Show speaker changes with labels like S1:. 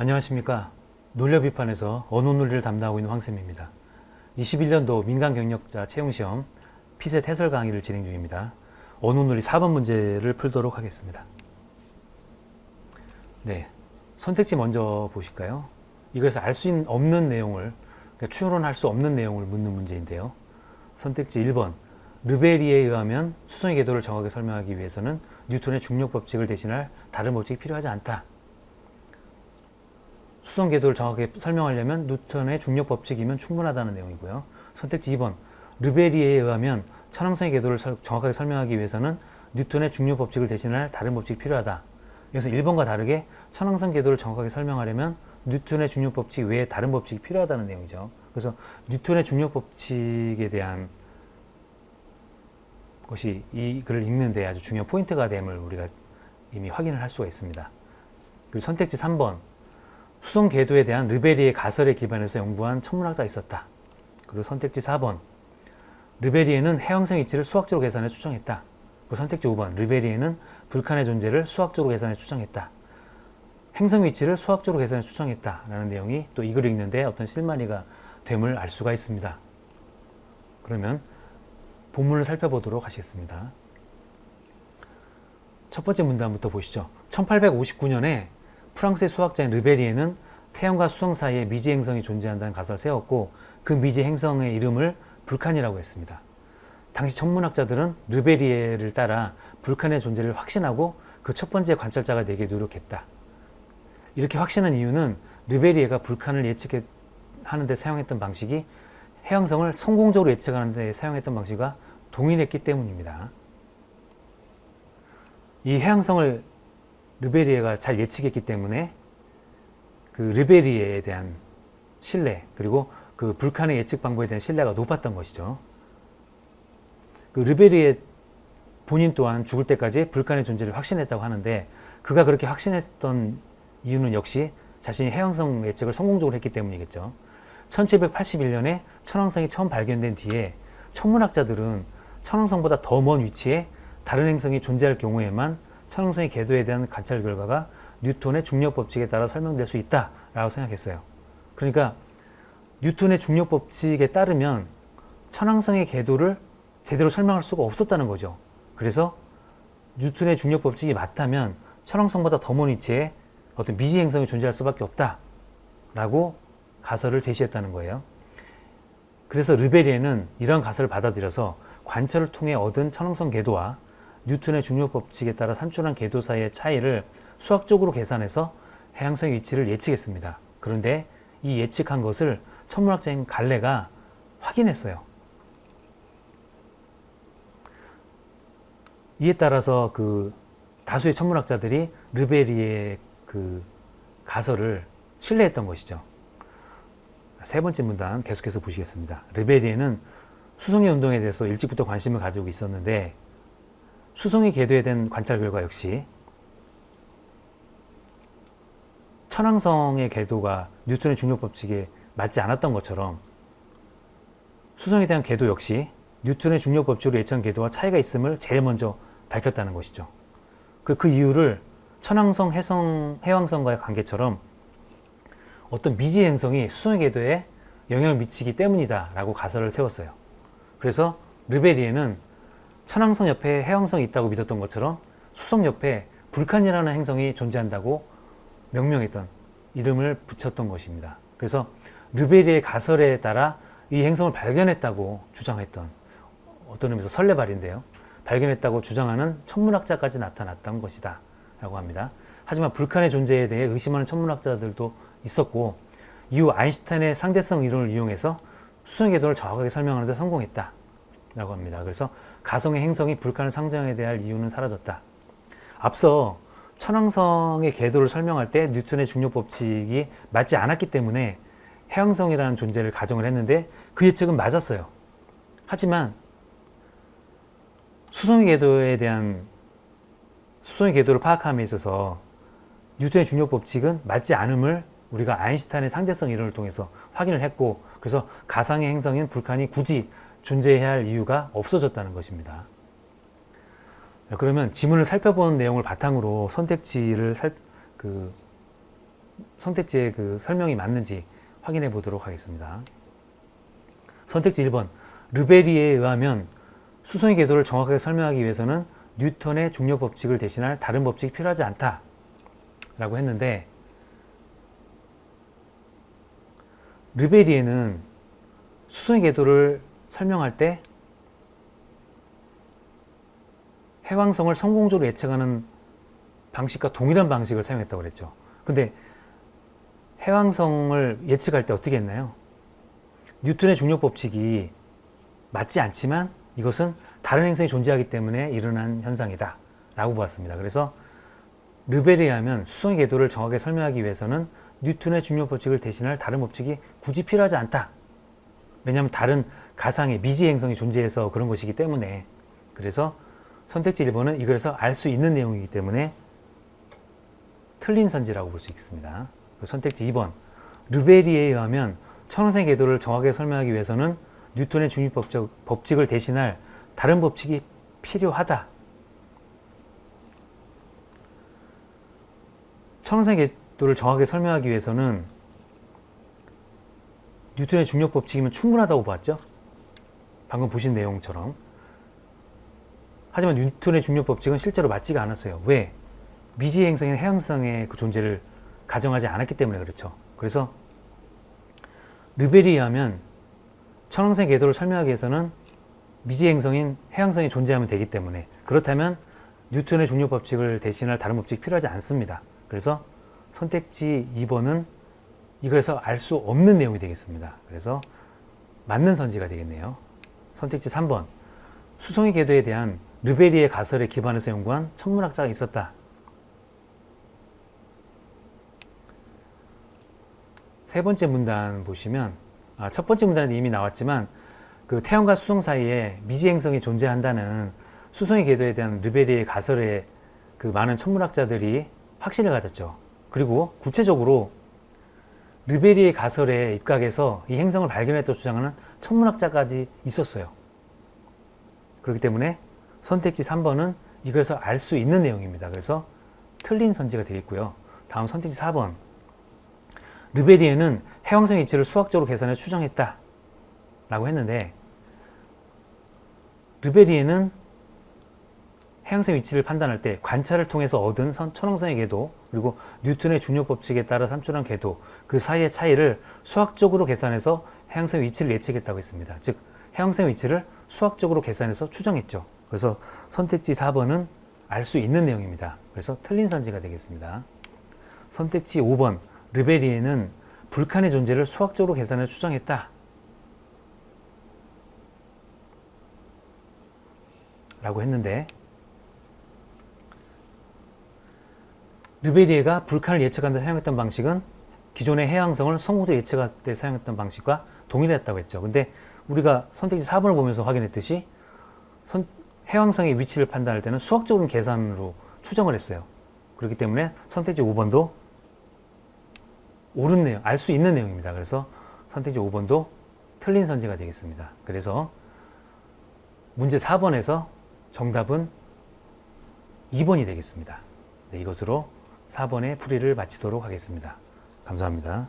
S1: 안녕하십니까. 논리업 비판에서 언어 논리를 담당하고 있는 황쌤입니다. 21년도 민간 경력자 채용시험 피셋 해설 강의를 진행 중입니다. 언어 논리 4번 문제를 풀도록 하겠습니다. 네, 선택지 먼저 보실까요? 이것에서 알 수 없는 내용을, 그러니까 추론할 수 없는 내용을 묻는 문제인데요. 선택지 1번, 르베리에 의하면 수성의 궤도를 정확하게 설명하기 위해서는 뉴턴의 중력 법칙을 대신할 다른 법칙이 필요하지 않다. 수성 궤도를 정확하게 설명하려면 뉴턴의 중력 법칙이면 충분하다는 내용이고요. 선택지 2번, 르베리에 의하면 천왕성의 궤도를 정확하게 설명하기 위해서는 뉴턴의 중력 법칙을 대신할 다른 법칙이 필요하다. 그래서 1번과 다르게 천왕성 궤도를 정확하게 설명하려면 뉴턴의 중력 법칙 외에 다른 법칙이 필요하다는 내용이죠. 그래서 뉴턴의 중력 법칙에 대한 것이 이 글을 읽는데 아주 중요한 포인트가 됨을 우리가 이미 확인을 할 수가 있습니다. 그리고 선택지 3번, 수성 궤도에 대한 르베리의 가설에 기반해서 연구한 천문학자가 있었다. 그리고 선택지 4번, 르베리에는 해왕성 위치를 수학적으로 계산해 추정했다. 그리고 선택지 5번, 르베리에는 불칸의 존재를 수학적으로 계산해 추정했다. 행성 위치를 수학적으로 계산해 추정했다. 라는 내용이 또 이 글을 읽는데 어떤 실마리가 됨을 알 수가 있습니다. 그러면 본문을 살펴보도록 하시겠습니다. 첫 번째 문단부터 보시죠. 1859년에 프랑스의 수학자인 르베리에는 태양과 수성 사이에 미지 행성이 존재한다는 가설을 세웠고 그 미지 행성의 이름을 불칸이라고 했습니다. 당시 천문학자들은 르베리에를 따라 불칸의 존재를 확신하고 그 첫 번째 관찰자가 되기 노력했다. 이렇게 확신한 이유는 르베리에가 불칸을 예측하는 데 사용했던 방식이 해왕성을 성공적으로 예측하는 데 사용했던 방식과 동일했기 때문입니다. 이 해왕성을 르베리에가 잘 예측했기 때문에 그 르베리에에 대한 신뢰, 그리고 그 불칸의 예측 방법에 대한 신뢰가 높았던 것이죠. 그 르베리에 본인 또한 죽을 때까지 불칸의 존재를 확신했다고 하는데 그가 그렇게 확신했던 이유는 역시 자신이 해왕성 예측을 성공적으로 했기 때문이겠죠. 1781년에 천왕성이 처음 발견된 뒤에 천문학자들은 천왕성보다 더 먼 위치에 다른 행성이 존재할 경우에만 천왕성의 궤도에 대한 관찰 결과가 뉴턴의 중력 법칙에 따라 설명될 수 있다라고 생각했어요. 그러니까 뉴턴의 중력 법칙에 따르면 천왕성의 궤도를 제대로 설명할 수가 없었다는 거죠. 그래서 뉴턴의 중력 법칙이 맞다면 천왕성보다 더 먼 위치에 어떤 미지 행성이 존재할 수밖에 없다라고 가설을 제시했다는 거예요. 그래서 르베리에는 이런 가설을 받아들여서 관찰을 통해 얻은 천왕성 궤도와 뉴턴의 중력 법칙에 따라 산출한 궤도 사이의 차이를 수학적으로 계산해서 해왕성의 위치를 예측했습니다. 그런데 이 예측한 것을 천문학자인 갈레가 확인했어요. 이에 따라서 그 다수의 천문학자들이 르베리에의 그 가설을 신뢰했던 것이죠. 세 번째 문단 계속해서 보시겠습니다. 르베리에는 수성의 운동에 대해서 일찍부터 관심을 가지고 있었는데 수성의 궤도에 대한 관찰 결과 역시 천왕성의 궤도가 뉴턴의 중력 법칙에 맞지 않았던 것처럼 수성에 대한 궤도 역시 뉴턴의 중력 법칙으로 예측한 궤도와 차이가 있음을 제일 먼저 밝혔다는 것이죠. 그 이유를 천왕성, 해왕성과의 관계처럼 어떤 미지 행성이 수성의 궤도에 영향을 미치기 때문이다 라고 가설을 세웠어요. 그래서 르베리에는 천왕성 옆에 해왕성이 있다고 믿었던 것처럼 수성 옆에 불칸이라는 행성이 존재한다고 명명했던, 이름을 붙였던 것입니다. 그래서 르베리에의 가설에 따라 이 행성을 발견했다고 주장했던, 어떤 의미에서 설레발인데요, 발견했다고 주장하는 천문학자까지 나타났던 것이다 라고 합니다. 하지만 불칸의 존재에 대해 의심하는 천문학자들도 있었고 이후 아인슈타인의 상대성 이론을 이용해서 수성의 궤도를 정확하게 설명하는 데 성공했다 라고 합니다. 그래서 가성의 행성이 불칸을 상정해야 할 이유는 사라졌다. 앞서 천왕성의 궤도를 설명할 때 뉴턴의 중력 법칙이 맞지 않았기 때문에 해왕성이라는 존재를 가정을 했는데 그 예측은 맞았어요. 하지만 수성의 궤도를 파악함에 있어서 뉴턴의 중력 법칙은 맞지 않음을 우리가 아인슈타인의 상대성 이론을 통해서 확인을 했고, 그래서 가상의 행성인 불칸이 굳이 존재해야 할 이유가 없어졌다는 것입니다. 그러면 지문을 살펴본 내용을 바탕으로 선택지를 선택지의 그 설명이 맞는지 확인해 보도록 하겠습니다. 선택지 1번. 르베리에에 의하면 수송의 궤도를 정확하게 설명하기 위해서는 뉴턴의 중력 법칙을 대신할 다른 법칙이 필요하지 않다 라고 했는데, 르베리에는 수송의 궤도를 설명할 때 해왕성을 성공적으로 예측하는 방식과 동일한 방식을 사용했다고 그랬죠. 근데 해왕성을 예측할 때 어떻게 했나요? 뉴턴의 중력 법칙이 맞지 않지만 이것은 다른 행성이 존재하기 때문에 일어난 현상이다 라고 보았습니다. 그래서 르베리에 하면 수송의 궤도를 정확하게 설명하기 위해서는 뉴턴의 중력 법칙을 대신할 다른 법칙이 굳이 필요하지 않다. 왜냐하면 다른 가상의 미지 행성이 존재해서 그런 것이기 때문에. 그래서 선택지 1번은 이거에서 알 수 있는 내용이기 때문에 틀린 선지라고 볼 수 있습니다. 선택지 2번. 르베리에에 의하면 천왕성의 궤도를 정확하게 설명하기 위해서는 뉴턴의 중력 법칙을 대신할 다른 법칙이 필요하다. 천왕성의 궤도를 정확하게 설명하기 위해서는 뉴턴의 중력 법칙이면 충분하다고 봤죠? 방금 보신 내용처럼. 하지만 뉴턴의 중력 법칙은 실제로 맞지가 않았어요. 왜? 미지 행성인 해왕성의 그 존재를 가정하지 않았기 때문에 그렇죠. 그래서 르베리에 하면 천왕성의 궤도를 설명하기 위해서는 미지 행성인 해왕성이 존재하면 되기 때문에, 그렇다면 뉴턴의 중력 법칙을 대신할 다른 법칙이 필요하지 않습니다. 그래서 선택지 2번은 이거에서 알 수 없는 내용이 되겠습니다. 그래서 맞는 선지가 되겠네요. 선택지 3번. 수송의 궤도에 대한 르베리에 가설에 기반해서 연구한 천문학자가 있었다. 세 번째 문단 보시면, 첫 번째 문단은 이미 나왔지만 그 태양과 수송 사이에 미지 행성이 존재한다는 수송의 궤도에 대한 르베리에 가설에 그 많은 천문학자들이 확신을 가졌죠. 그리고 구체적으로 르베리에 가설에 입각해서 이 행성을 발견했다고 주장하는 천문학자까지 있었어요. 그렇기 때문에 선택지 3번은 이것에서 알 수 있는 내용입니다. 그래서 틀린 선지가 되겠고요. 다음 선택지 4번. 르베리에는 해왕성의 위치를 수학적으로 계산해 추정했다 라고 했는데, 르베리에는 해왕성의 위치를 판단할 때 관찰을 통해서 얻은 천왕성의 궤도 그리고 뉴턴의 중력 법칙에 따라 산출한 궤도 그 사이의 차이를 수학적으로 계산해서 해왕성의 위치를 예측했다고 했습니다. 즉 해왕성의 위치를 수학적으로 계산해서 추정했죠. 그래서 선택지 4번은 알 수 있는 내용입니다. 그래서 틀린 선지가 되겠습니다. 선택지 5번. 르베리에는 불칸의 존재를 수학적으로 계산해 추정했다 라고 했는데, 르베리에가 불칸을 예측하는 데 사용했던 방식은 기존의 해왕성을 성공적으로 예측할 때 사용했던 방식과 동일했다고 했죠. 근데 우리가 선택지 4번을 보면서 확인했듯이 해왕성의 위치를 판단할 때는 수학적인 계산으로 추정을 했어요. 그렇기 때문에 선택지 5번도 옳은 내용, 알 수 있는 내용입니다. 그래서 선택지 5번도 틀린 선지가 되겠습니다. 그래서 문제 4번에서 정답은 2번이 되겠습니다. 네, 이것으로 4번의 풀이를 마치도록 하겠습니다. 감사합니다.